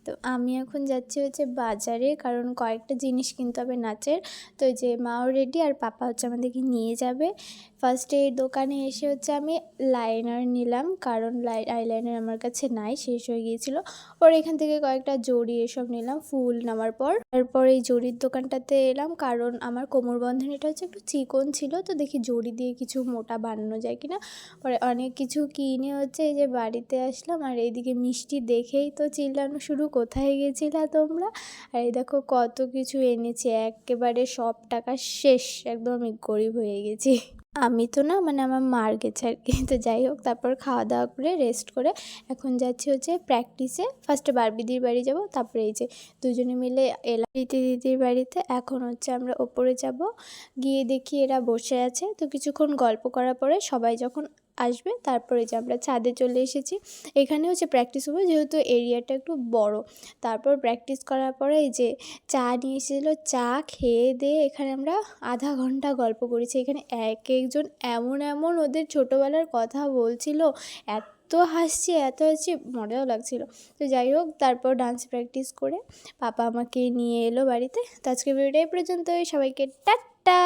তো আমি এখন যাচ্ছি হচ্ছে বাজারে, কারণ কয়েকটা জিনিস কিনতে হবে নাচের। তো এই যে মাও রেডি আর পাপা হচ্ছে আমাদেরকে নিয়ে যাবে। ফার্স্টে এই দোকানে এসে হচ্ছে আমি লাইনার নিলাম, কারণ আইলাইনার আমার কাছে নাই, শেষ হয়ে গিয়েছিলো। পরে এখান থেকে কয়েকটা জড়ি এসব নিলাম ফুল নেওয়ার পর। তারপর এই জড়ির দোকানটাতে এলাম, কারণ আমার কোমর বন্ধনীটা হচ্ছে একটু চিকন ছিল, তো দেখি জড়ি দিয়ে কিছু মোটা বানানো যায় কিনা। পরে অনেক কিছু কিনে হচ্ছে এই যে বাড়িতে আসলাম। আর এইদিকে মিষ্টি দেখেই তো চিল্লানো শুরু, কোথায় গেছিলা তোমরা। আর এই দেখো কত কিছু এনেছি, একেবারে সব টাকা শেষ, একদম আমি গরিব হয়ে গেছি। আমি তো না, মানে আমার মার গেছে আর কি। তো যাই হোক, তারপর খাওয়া দাওয়া করে রেস্ট করে এখন যাচ্ছি হচ্ছে প্র্যাকটিসে। ফার্স্টে বারবিদির বাড়ি যাব, তারপরে এই যে দুজনে মিলে এলাম দিদির বাড়িতে। এখন হচ্ছে আমরা ওপরে যাব, গিয়ে দেখি এরা বসে আছে। তো কিছুক্ষণ গল্প করার পরে সবাই যখন আসবে তারপরে যে আমরা ছাদে চলে এসেছি। এখানে হচ্ছে প্র্যাকটিস হবে, যেহেতু এরিয়াটা একটু বড়। তারপর প্র্যাকটিস করার পরে এই যে চা নিয়ে এসেছিলো, চা খেয়ে দিয়ে এখানে আমরা আধা ঘন্টা গল্প করেছি। এখানে এক একজন এমন এমন ওদের ছোটোবেলার কথা বলছিল, এত হাসছি এত হাসছি, মজাও লাগছিল। তো যাই হোক, তারপর ডান্স প্র্যাকটিস করে পাপা আমাকে নিয়ে এলো বাড়িতে। তো আজকে ভিডিওটা এই পর্যন্তই, সবাইকে টাটা।